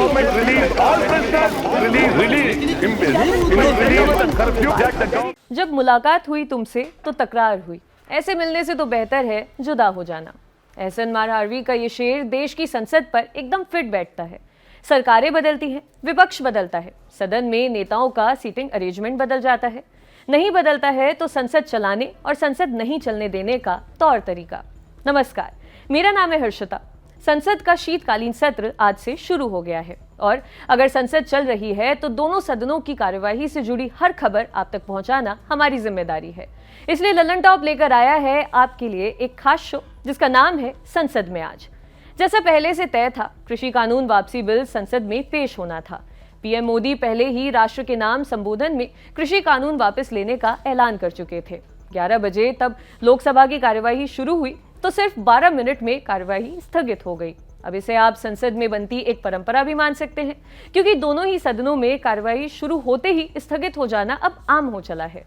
government release all prisoners, release curfew. जब मुलाकात हुई तुमसे तो तकरार हुई, ऐसे मिलने से तो बेहतर है जुदा हो जाना। एहसन मारहारवी का ये शेर देश की संसद पर एकदम फिट बैठता है। सरकारें बदलती हैं, विपक्ष बदलता है, सदन में नेताओं का सीटिंग अरेंजमेंट बदल जाता है, नहीं बदलता है तो संसद चलाने और संसद नहीं चलने देने का तौर तरीका। नमस्कार, मेरा नाम है हर्षिता। संसद का शीतकालीन सत्र आज से शुरू हो गया है और अगर संसद चल रही है तो दोनों सदनों की कार्यवाही से जुड़ी हर खबर आप तक पहुंचाना हमारी जिम्मेदारी है। इसलिए ललन टॉप लेकर आया है आपके लिए एक खास शो जिसका नाम है संसद में आज। जैसा पहले से तय था, कृषि कानून वापसी बिल संसद में पेश होना था। पीएम मोदी पहले ही राष्ट्र के नाम संबोधन में कृषि कानून वापस लेने का ऐलान कर चुके थे। 11 बजे तब लोकसभा की कार्यवाही शुरू हुई तो सिर्फ 12 मिनट में कार्यवाही स्थगित हो गई। अब इसे आप संसद में बनती एक परंपरा भी मान सकते हैं, क्योंकि दोनों ही सदनों में कार्यवाही शुरू होते ही स्थगित हो जाना अब आम हो चला है।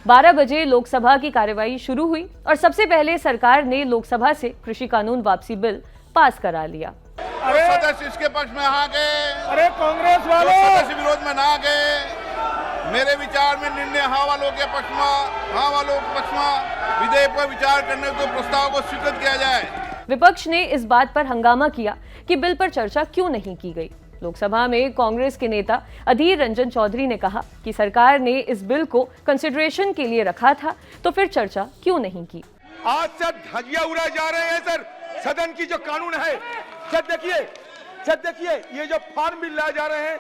12 बजे लोकसभा की कार्यवाही शुरू हुई और सबसे पहले सरकार ने लोकसभा से कृषि कानून वापसी बिल पास करा लिया। सदस्य इसके पक्ष में आ गए, अरे कांग्रेस वालों, सदस्य विरोध में ना गए। मेरे विचार में निर्णय हाँ वालों के पक्ष में विधेयक पर विचार करने को प्रस्ताव को स्वीकृत किया जाए। विपक्ष ने इस बात पर हंगामा किया कि बिल पर चर्चा क्यों नहीं की गई। लोकसभा में कांग्रेस के नेता अधीर रंजन चौधरी ने कहा कि सरकार ने इस बिल को कंसिडरेशन के लिए रखा था तो फिर चर्चा क्यों नहीं की। आज सर धजिया उड़ाए जा रहे हैं सर। सदन की जो कानून है सर देखिए ये जो फॉर्म बिल लाए जा रहे हैं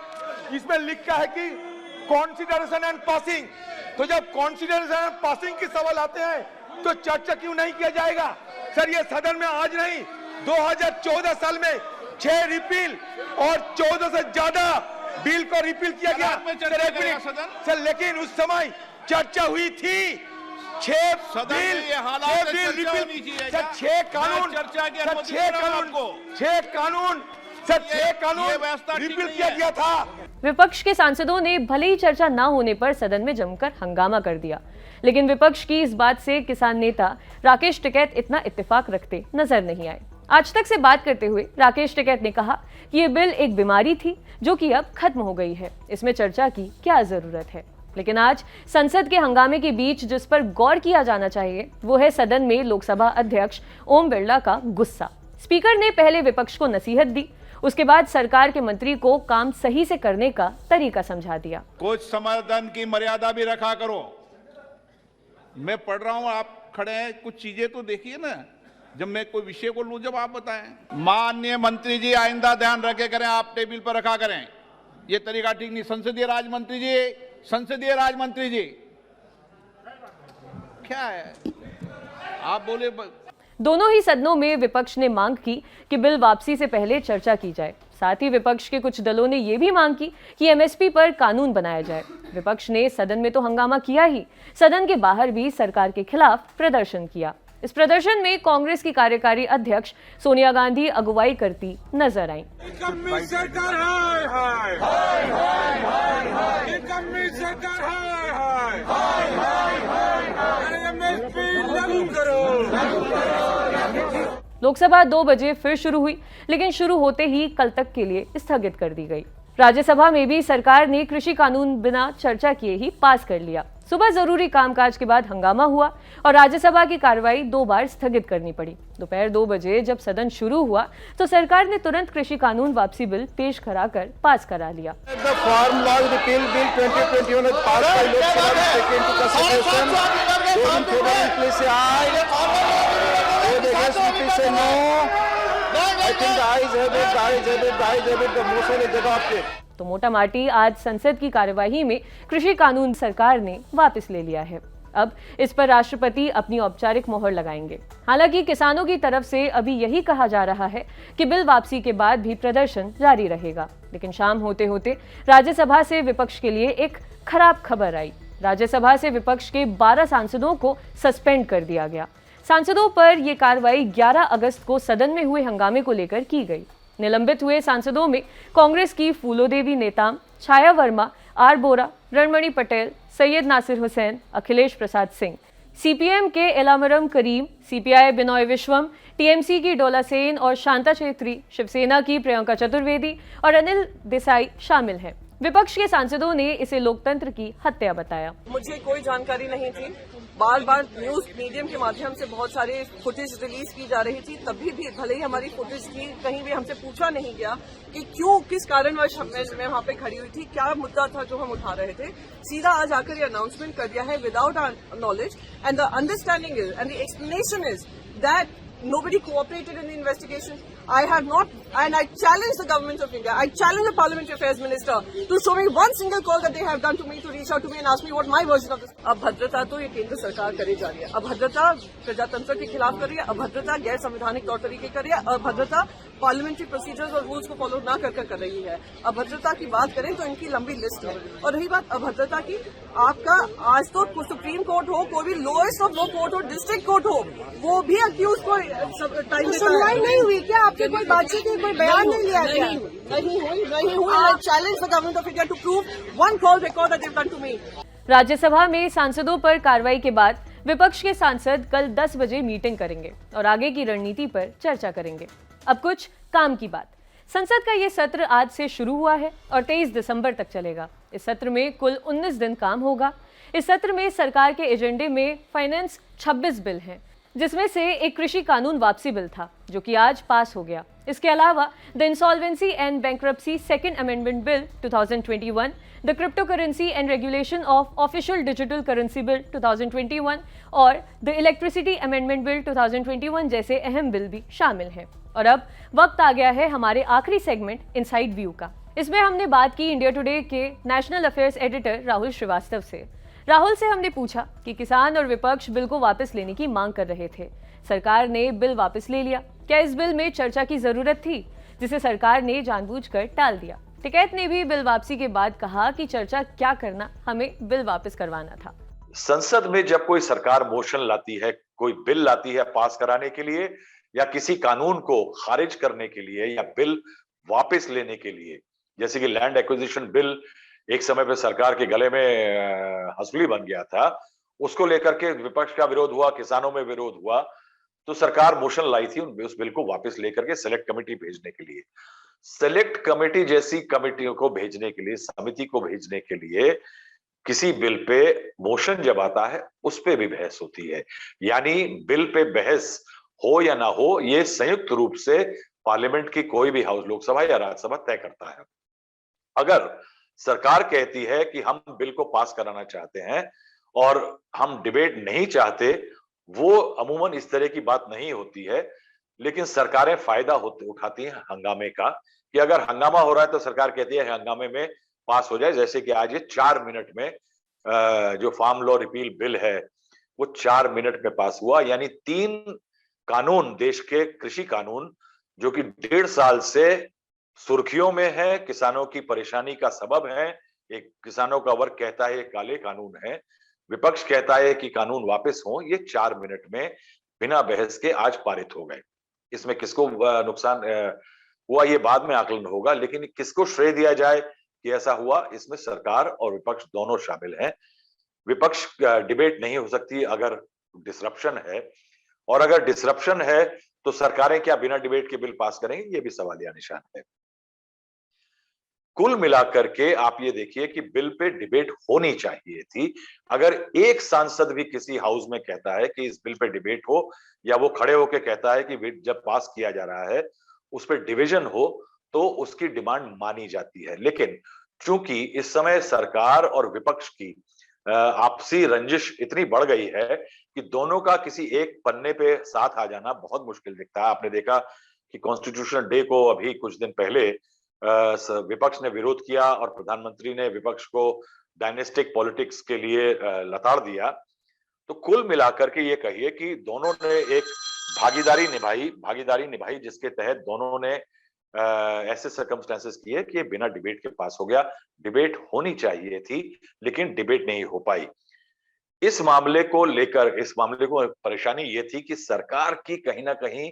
इसमें लिखा है कि कॉन्सिडरेशन एंड पासिंग। तो जब कॉन्सिडरेशन एंड पासिंग के सवाल आते हैं तो चर्चा क्यों नहीं किया जाएगा सर। ये सदन में आज नहीं, 2014 साल में 6 रिपील और 14 से ज्यादा बिल को रिपील किया गया सर, लेकिन उस समय चर्चा हुई थी। 6 कानून रिपील किया गया था। विपक्ष के सांसदों ने भले ही चर्चा न होने पर सदन में जमकर हंगामा कर दिया, लेकिन विपक्ष की इस बात से किसान नेता राकेश टिकैत इतना इत्तेफाक रखते नजर नहीं आए। आज तक से बात करते हुए राकेश टिकैत ने कहा कि ये बिल एक बीमारी थी जो कि अब खत्म हो गई है, इसमें चर्चा की क्या जरूरत है। लेकिन आज संसद के हंगामे के बीच जिस पर गौर किया जाना चाहिए वो है सदन में लोकसभा अध्यक्ष ओम बिरला का गुस्सा। स्पीकर ने पहले विपक्ष को नसीहत दी, उसके बाद सरकार के मंत्री को काम सही से करने का तरीका समझा दिया। कुछ समर्थन की मर्यादा भी रखा करो। मैं पढ़ रहा हूं, आप खड़े हैं, कुछ चीजें तो देखिए ना। जब मैं कोई विषय को लूं जब आप बताएं। माननीय मंत्री जी आइंदा ध्यान रखे करें, आप टेबल पर रखा करें, ये तरीका ठीक नहीं। संसदीय राज मंत्री जी क्या है आप बोले। दोनों ही सदनों में विपक्ष ने मांग की कि बिल वापसी से पहले चर्चा की जाए। साथ ही विपक्ष के कुछ दलों ने यह भी मांग की कि एमएसपी पर कानून बनाया जाए। विपक्ष ने सदन में तो हंगामा किया ही, सदन के बाहर भी सरकार के खिलाफ प्रदर्शन किया। इस प्रदर्शन में कांग्रेस की कार्यकारी अध्यक्ष सोनिया गांधी अगुवाई करती नजर आईं। लोकसभा 2 बजे फिर शुरू हुई, लेकिन शुरू होते ही कल तक के लिए स्थगित कर दी गई। राज्यसभा में भी सरकार ने कृषि कानून बिना चर्चा किए ही पास कर लिया। सुबह जरूरी कामकाज के बाद हंगामा हुआ और राज्यसभा की कार्रवाई 2 बार स्थगित करनी पड़ी। दोपहर 2 बजे जब सदन शुरू हुआ तो सरकार ने तुरंत कृषि कानून वापसी बिल पेश कराकर पास करा लिया। तो मोटा माटी आज संसद की कार्यवाही में कृषि कानून सरकार ने वापस ले लिया है। अब इस पर राष्ट्रपति अपनी औपचारिक मोहर लगाएंगे। हालांकि किसानों की तरफ से अभी यही कहा जा रहा है कि बिल वापसी के बाद भी प्रदर्शन जारी रहेगा। लेकिन शाम होते होते राज्यसभा से विपक्ष के लिए एक खराब खबर आई। राज्यसभा से विपक्ष के 12 सांसदों को सस्पेंड कर दिया गया। सांसदों पर यह कार्रवाई 11 अगस्त को सदन में हुए हंगामे को लेकर की गई। निलंबित हुए सांसदों में कांग्रेस की फूलोदेवी नेताम, छाया वर्मा, आर बोरा, रणमणि पटेल, सैयद नासिर हुसैन, अखिलेश प्रसाद सिंह, सीपीएम के एलामरम करीम, सीपीआई बिनोय विश्वम, टीएमसी की डोला सेन और शांता छेत्री, शिवसेना की प्रियंका चतुर्वेदी और अनिल देसाई शामिल हैं। विपक्ष के सांसदों ने इसे लोकतंत्र की हत्या बताया। मुझे कोई जानकारी नहीं थी। बार बार न्यूज मीडियम के माध्यम से बहुत सारे फुटेज रिलीज की जा रही थी, तभी भी भले ही हमारी फुटेज थी, कहीं भी हमसे पूछा नहीं गया कि क्यों, किस कारणवश मैं वहां पे खड़ी हुई थी, क्या मुद्दा था जो हम उठा रहे थे। सीधा आज आकर ये अनाउंसमेंट कर दिया है without our knowledge, and the understanding is and the explanation is that nobody cooperated in the investigation. I have not, and I challenge the government of India, I challenge the Parliamentary Affairs Minister to show me one single call that they have done to me, to reach out to me and ask me what my version of this. अभद्रता तो ये केंद्र सरकार करे जा रही है, अभद्रता प्रजातंत्र के खिलाफ कर रही है, अभद्रता गैर संवैधानिक तौर तरीके कर रही है, अभद्रता पार्लियामेंट्री प्रोसीजर्स और रूल्स को फॉलो ना कर रही है। अभद्रता की बात करें तो इनकी लंबी लिस्ट है। और रही बात अभद्रता की, आपका आज तो सुप्रीम कोर्ट हो, कोई भी लोएस्ट ऑफ लो कोर्ट हो, डिस्ट्रिक्ट कोर्ट हो, वो भी अक्यूज को टाइम सुनवाई नहीं हुई क्या? आपकी कोई बातचीत की, कोई बयान नहीं लिया गया? नहीं हुई। I challenge the Government of India to prove one call record that they have done to me. Rajya Sabha में सांसदों पर कार्रवाई के बाद विपक्ष के सांसद कल 10 बजे मीटिंग करेंगे और आगे की रणनीति पर चर्चा करेंगे। अब कुछ काम की बात। संसद का ये सत्र आज से शुरू हुआ है और 23 दिसंबर तक चलेगा। इस सत्र में कुल 19 दिन काम होगा। इस सत्र में सरकार के एजेंडे में फाइनेंस 26 बिल हैं, जिसमें से एक कृषि कानून वापसी बिल था जो कि आज पास हो गया। इसके अलावा the insolvency and bankruptcy second amendment bill 2021, the crypto currency and regulation of official digital currency bill 2021 और द इलेक्ट्रिसिटी अमेंडमेंट बिल 2021 जैसे अहम बिल भी शामिल हैं। और अब वक्त आ गया है हमारे आखिरी सेगमेंट इनसाइड व्यू का। इसमें हमने बात की इंडिया टुडे के national affairs editor Rahul Srivastava से। राहुल से हमने पूछा कि किसान और विपक्ष बिल को वापस लेने की मांग कर रहे थे, सरकार ने बिल वापस ले लिया, क्या इस बिल में चर्चा की जरूरत थी जिसे सरकार ने जानबूझकर टाल दिया? टिकैत ने भी बिल वापसी के बाद कहा कि चर्चा क्या करना, हमें बिल वापस करवाना था। संसद में जब कोई सरकार मोशन लाती है, कोई बिल लाती है पास कराने के लिए या किसी कानून को खारिज करने के लिए या बिल वापस लेने के लिए, जैसे कि लैंड एक्विजिशन बिल एक समय पे सरकार के गले में हंसुली बन गया था, उसको लेकर के विपक्ष का विरोध हुआ, किसानों में विरोध हुआ, तो सरकार मोशन लाई थी उस बिल को वापस लेकर के सेलेक्ट कमेटी भेजने के लिए। सेलेक्ट कमेटी जैसी कमेटियों को भेजने के लिए, समिति को भेजने के लिए किसी बिल पे मोशन जब आता है उस पे भी बहस होती है। यानी बिल पे बहस हो या ना हो, ये संयुक्त रूप से पार्लियामेंट की कोई भी हाउस, लोकसभा या राज्यसभा तय करता है। अगर सरकार कहती है कि हम बिल को पास कराना चाहते हैं और हम डिबेट नहीं चाहते, वो अमूमन इस तरह की बात नहीं होती है, लेकिन सरकारें फायदा उठाती हैं हंगामे का, कि अगर हंगामा हो रहा है तो सरकार कहती है हंगामे में पास हो जाए। जैसे कि आज ये 4 मिनट में जो फार्म लॉ रिपील बिल है वो 4 मिनट में पास हुआ। यानी 3 कानून, देश के कृषि कानून, जो कि 1.5 साल से सुर्खियों में है, किसानों की परेशानी का सबब है। एक किसानों का वर्ग कहता है ये काले कानून है, विपक्ष कहता है कि कानून वापस हो, ये 4 मिनट में बिना बहस के आज पारित हो गए। इसमें किसको नुकसान हुआ ये बाद में आकलन होगा, लेकिन किसको श्रेय दिया जाए कि ऐसा हुआ, इसमें सरकार और विपक्ष दोनों शामिल हैं। विपक्ष डिबेट नहीं हो सकती अगर डिसरप्शन है, और अगर डिसरप्शन है तो सरकारें क्या बिना डिबेट के बिल पास करेंगी, ये भी सवालिया निशान है। कुल मिलाकर के आप ये देखिए कि बिल पे डिबेट होनी चाहिए थी। अगर एक सांसद भी किसी हाउस में कहता है कि इस बिल पे डिबेट हो, या वो खड़े होकर कहता है कि जब पास किया जा रहा है उस पर डिवीजन हो, तो उसकी डिमांड मानी जाती है। लेकिन चूंकि इस समय सरकार और विपक्ष की आपसी रंजिश इतनी बढ़ गई है कि दोनों का किसी एक पन्ने पे साथ आ जाना बहुत मुश्किल दिखता है। आपने देखा कि कॉन्स्टिट्यूशनल डे को अभी कुछ दिन पहले विपक्ष ने विरोध किया और प्रधानमंत्री ने विपक्ष को डायनेस्टिक पॉलिटिक्स के लिए लताड़ दिया। तो कुल मिलाकर के ये कहिए कि दोनों ने एक भागीदारी निभाई जिसके तहत दोनों ने ऐसे सर्कमस्टेंसेस किए कि ये बिना डिबेट के पास हो गया। डिबेट होनी चाहिए थी लेकिन डिबेट नहीं हो पाई। इस मामले को परेशानी ये थी कि सरकार की कहीं ना कहीं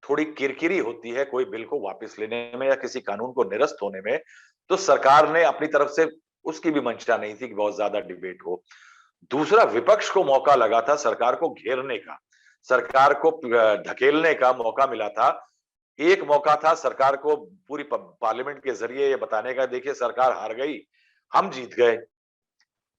थोड़ी किरकिरी होती है कोई बिल को वापस लेने में या किसी कानून को निरस्त होने में, तो सरकार ने अपनी तरफ से उसकी भी मंशा नहीं थी कि बहुत ज्यादा डिबेट हो। दूसरा, विपक्ष को मौका लगा था सरकार को घेरने का, सरकार को धकेलने का मौका मिला था। एक मौका था सरकार को पूरी पार्लियामेंट के जरिए ये बताने का, देखिए सरकार हार गई, हम जीत गए।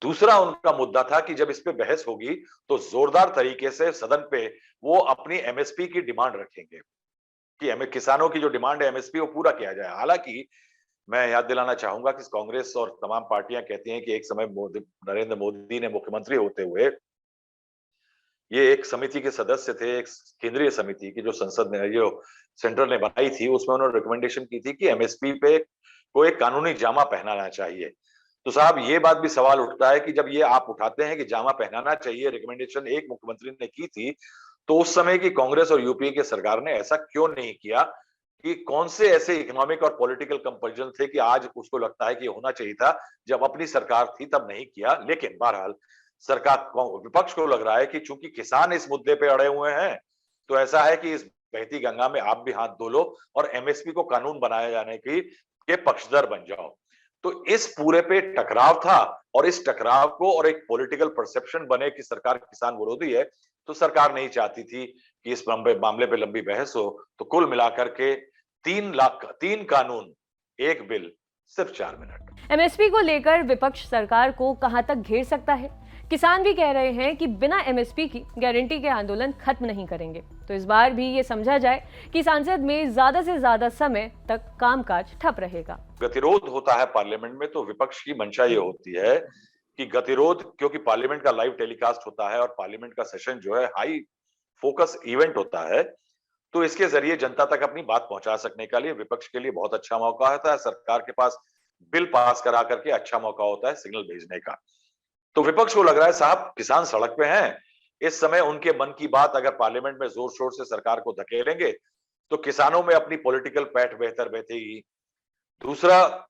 दूसरा उनका मुद्दा था कि जब इस पे बहस होगी तो जोरदार तरीके से सदन पे वो अपनी एमएसपी की डिमांड रखेंगे कि हमें किसानों की जो डिमांड है एमएसपी वो पूरा किया जाए। हालांकि मैं याद दिलाना चाहूंगा कि कांग्रेस और तमाम पार्टियां कहती हैं कि एक समय नरेंद्र मोदी ने मुख्यमंत्री होते हुए ये एक समिति के सदस्य थे, एक केंद्रीय समिति की जो संसद ने, जो सेंटर ने बनाई थी, उसमें उन्होंने रिकमेंडेशन की थी कि एमएसपी पे को एक कानूनी जामा पहनाना चाहिए। तो साहब ये बात भी सवाल उठता है कि जब ये आप उठाते हैं कि जामा पहनाना चाहिए, रिकमेंडेशन एक मुख्यमंत्री ने की थी, तो उस समय की कांग्रेस और यूपीए की सरकार ने ऐसा क्यों नहीं किया? कि कौन से ऐसे इकोनॉमिक और पॉलिटिकल कंपल्जन थे कि आज उसको लगता है कि होना चाहिए था, जब अपनी सरकार थी तब नहीं किया। लेकिन बहरहाल सरकार, विपक्ष को लग रहा है कि चूंकि किसान इस मुद्दे पे अड़े हुए हैं, तो ऐसा है कि इस बहती गंगा में आप भी हाथ धो लो और एमएसपी को कानून बनाए जाने की के पक्षधर बन जाओ। तो इस पूरे पे टकराव था, और इस टकराव को और एक पॉलिटिकल परसेप्शन बने कि सरकार किसान विरोधी है, तो सरकार नहीं चाहती थी कि इस मामले पे लंबी बहस हो। तो कुल मिलाकर के 3 कानून, एक बिल, सिर्फ 4 मिनट। एमएसपी को लेकर विपक्ष सरकार को कहां तक घेर सकता है? किसान भी कह रहे हैं कि बिना एमएसपी की गारंटी के आंदोलन खत्म नहीं करेंगे। तो इस बार भी ये समझा जाए कि संसद में ज्यादा से ज्यादा समय तक कामकाज ठप रहेगा। गतिरोध होता है पार्लियामेंट में, तो विपक्ष की मंशा ये होती है कि गतिरोध, क्योंकि पार्लियामेंट का लाइव टेलीकास्ट होता है और पार्लियामेंट का सेशन जो है हाई फोकस इवेंट होता है, तो इसके जरिए जनता तक अपनी बात पहुंचा सकने के लिए विपक्ष के लिए बहुत अच्छा मौका होता है। सरकार के पास बिल पास करा करके अच्छा मौका होता है सिग्नल भेजने का। तो विपक्ष को लग रहा है साहब किसान सड़क पे हैं, इस समय उनके मन की बात अगर पार्लियामेंट में जोर शोर से सरकार को धकेलेंगे तो किसानों में अपनी पॉलिटिकल पैठ बेहतर बैठेगी। दूसरा,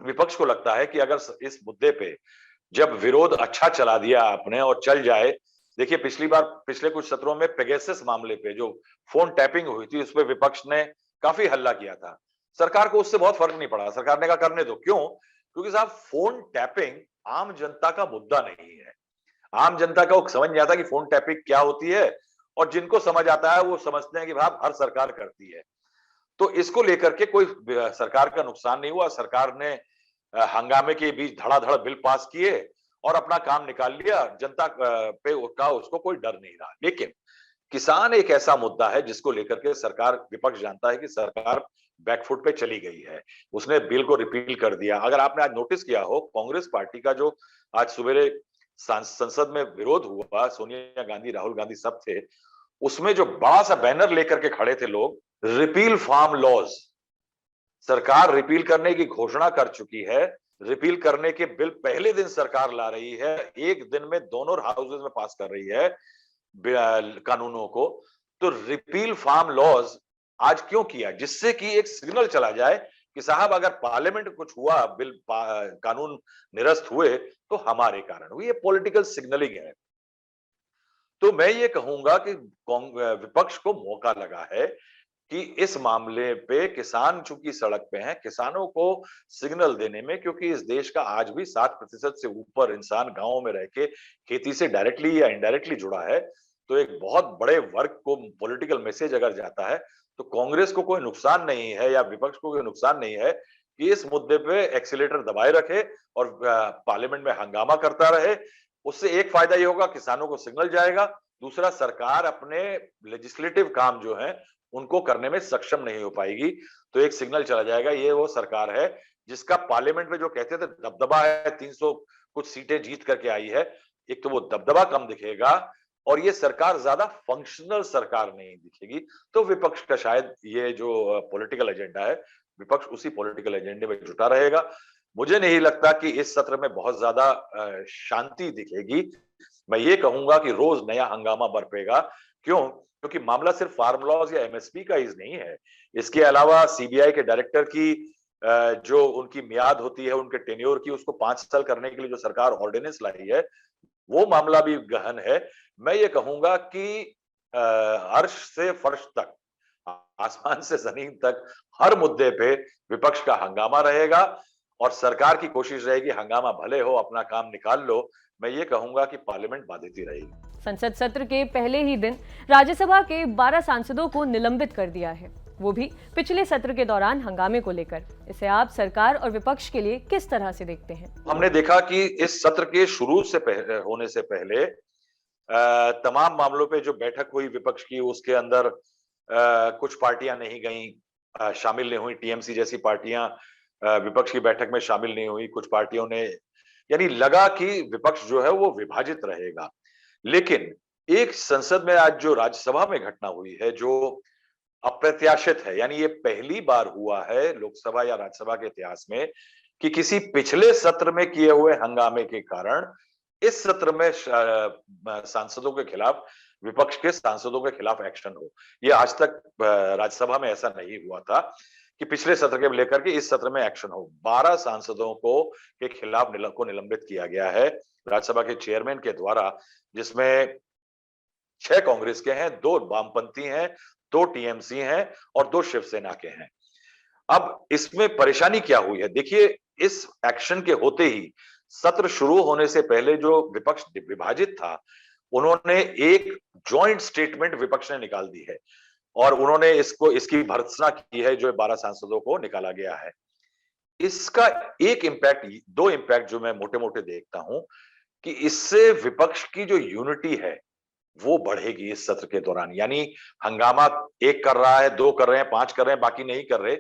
विपक्ष को लगता है कि अगर इस मुद्दे पे जब विरोध अच्छा चला दिया आपने और चल जाए, देखिए पिछली बार, पिछले कुछ सत्रों में पेगासस मामले पे जो फोन टैपिंग हुई थी, उस पर विपक्ष ने काफी हल्ला किया था। सरकार को उससे बहुत फर्क नहीं पड़ा, सरकार ने कहा करने दो। क्यों? क्योंकि साहब फोन टैपिंग आम जनता का मुद्दा नहीं है। आम जनता को समझ नहीं आता कि फोन टैपिंग क्या होती है, और जिनको समझ आता है वो समझते हैं कि भाई हर सरकार करती है। तो इसको लेकर के कोई सरकार का नुकसान नहीं हुआ। सरकार ने हंगामे के बीच धड़ाधड़ बिल पास किए और अपना काम निकाल लिया। जनता पे का उसको कोई डर नहीं रहा। लेकिन किसान एक ऐसा मुद्दा है जिसको लेकर के सरकार, विपक्ष जानता है कि सरकार बैकफुट पे चली गई है, उसने बिल को रिपील कर दिया। अगर आपने आज नोटिस किया हो, कांग्रेस पार्टी का जो आज सवेरे संसद में विरोध हुआ, सोनिया गांधी, राहुल गांधी सब थे, उसमें जो बड़ा सा बैनर लेकर के खड़े थे लोग, रिपील फार्म लॉज। सरकार रिपील करने की घोषणा कर चुकी है, रिपील करने के बिल पहले दिन सरकार ला रही है, एक दिन में दोनों हाउसेज में पास कर रही है कानूनों को। तो रिपील फार्म लॉज आज क्यों किया? जिससे कि एक सिग्नल चला जाए कि साहब अगर पार्लियामेंट कुछ हुआ, बिल कानून निरस्त हुए तो हमारे कारण हुई। ये पॉलिटिकल सिग्नलिंग है। तो मैं ये कहूंगा कि विपक्ष को मौका लगा है कि इस मामले पे किसान चूंकि सड़क पे हैं, किसानों को सिग्नल देने में, क्योंकि इस देश का आज भी 7% से ऊपर इंसान गांवों में रह के खेती से डायरेक्टली या इनडायरेक्टली जुड़ा है। तो एक बहुत बड़े वर्ग को पॉलिटिकल मैसेज अगर जाता है, तो कांग्रेस को कोई नुकसान नहीं है या विपक्ष को कोई नुकसान नहीं है कि इस मुद्दे पे एक्सीलेटर दबाए रखे और पार्लियामेंट में हंगामा करता रहे। उससे एक फायदा ये होगा, किसानों को सिग्नल जाएगा। दूसरा, सरकार अपने लेजिस्लेटिव काम जो है उनको करने में सक्षम नहीं हो पाएगी, तो एक सिग्नल चला जाएगा। ये वो सरकार है जिसका पार्लियामेंट में जो कहते थे दबदबा है, 300 कुछ सीटें जीत करके आई है, एक तो वो दबदबा कम दिखेगा और ये सरकार ज्यादा फंक्शनल सरकार नहीं दिखेगी। तो विपक्ष का शायद ये जो पॉलिटिकल एजेंडा है, विपक्ष उसी पॉलिटिकल एजेंडे में जुटा रहेगा। मुझे नहीं लगता कि इस सत्र में बहुत ज्यादा शांति दिखेगी। मैं ये कहूंगा कि रोज नया हंगामा बरपेगा। क्यों? क्योंकि मामला सिर्फ फार्म लॉज या एमएसपी का ही नहीं है। इसके अलावा सीबीआई के डायरेक्टर की जो उनकी मियाद होती है, उनके टेन्योर की, उसको 5 साल करने के लिए जो सरकार ऑर्डिनेंस लाई है, वो मामला भी गहन है। मैं ये कहूंगा कि अर्श से फर्श तक, आसमान से जमीन तक, हर मुद्दे पे विपक्ष का हंगामा रहेगा और सरकार की कोशिश रहेगी हंगामा भले हो, अपना काम निकाल लो, मैं ये कहूंगा कि पार्लियामेंट बाधित ही रहेगी। संसद सत्र के पहले ही दिन राज्यसभा के 12 सांसदों को निलंबित कर दिया है, वो भी पिछले सत्र के दौरान हंगामे को लेकर। इसे आप सरकार और विपक्ष के लिए किस तरह से देखते हैं? हमने देखा कि इस सत्र के शुरू से होने से पहले तमाम मामलों पे जो बैठक हुई विपक्ष की, उसके अंदर कुछ पार्टियां नहीं गईं, शामिल नहीं हुई। टीएमसी जैसी पार्टियां विपक्ष की बैठक में शामिल नहीं हुई। कुछ पार्टियों ने, यानी लगा कि विपक्ष जो है वो विभाजित रहेगा। लेकिन एक संसद में आज जो राज्यसभा में घटना हुई है, जो अप्रत्याशित है, यानी ये पहली बार हुआ है लोकसभा या राज्यसभा के इतिहास में कि किसी पिछले सत्र में किए हुए हंगामे के कारण इस सत्र में सांसदों के खिलाफ, विपक्ष के सांसदों के खिलाफ एक्शन हो। ये आज तक राज्यसभा में ऐसा नहीं हुआ था कि पिछले सत्र के लेकर के इस सत्र में एक्शन हो। 12 सांसदों को के खिलाफ निलंबित किया गया है राज्यसभा के चेयरमैन के द्वारा, जिसमें 6 कांग्रेस के हैं, 2 वामपंथी हैं, 2 टीएमसी हैं और 2 शिवसेना के हैं। अब इसमें परेशानी क्या हुई है? देखिए, इस एक्शन के होते ही सत्र शुरू होने से पहले जो विपक्ष विभाजित था, उन्होंने एक जॉइंट स्टेटमेंट विपक्ष ने निकाल दी है और उन्होंने इसकी भर्त्सना की है जो 12 सांसदों को निकाला गया है। इसका एक इम्पैक्ट, 2 इम्पैक्ट जो मैं मोटे मोटे देखता हूं कि इससे विपक्ष की जो यूनिटी है वो बढ़ेगी इस सत्र के दौरान। यानी हंगामा 1 कर रहा है, 2 कर रहे हैं, 5 कर रहे हैं, बाकी नहीं कर रहे,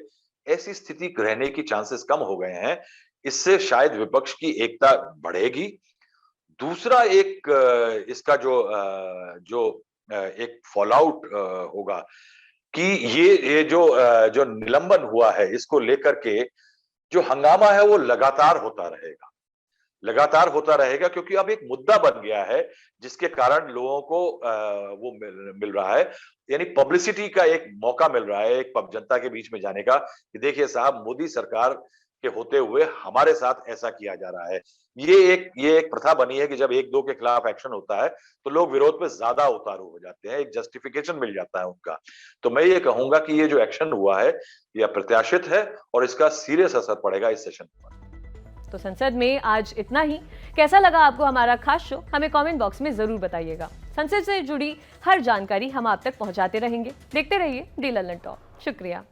ऐसी स्थिति रहने की चांसेस कम हो गए हैं। इससे शायद विपक्ष की एकता बढ़ेगी। दूसरा एक इसका जो एक फॉल आउट होगा कि ये जो निलंबन हुआ है, इसको लेकर के जो हंगामा है वो लगातार होता रहेगा क्योंकि अब एक मुद्दा बन गया है जिसके कारण लोगों को वो मिल रहा है, यानी पब्लिसिटी का एक मौका मिल रहा है एक जनता के बीच में जाने का कि देखिए साहब, मोदी सरकार के होते हुए हमारे साथ ऐसा किया जा रहा है। ये एक प्रथा बनी है कि जब 1-2 के खिलाफ एक्शन होता है तो लोग विरोध पे ज्यादा उतारू हो जाते हैं, एक जस्टिफिकेशन मिल जाता है उनका। तो मैं ये कहूंगा कि ये जो एक्शन हुआ है ये अप्रत्याशित है और इसका सीरियस असर पड़ेगा इस सेशन पर। तो संसद में आज इतना ही। कैसा लगा आपको हमारा खास शो? हमें कमेंट बॉक्स में जरूर बताइएगा। संसद से जुड़ी हर जानकारी हम आप तक पहुंचाते रहेंगे। देखते रहिए डी लल्लन टॉक। शुक्रिया।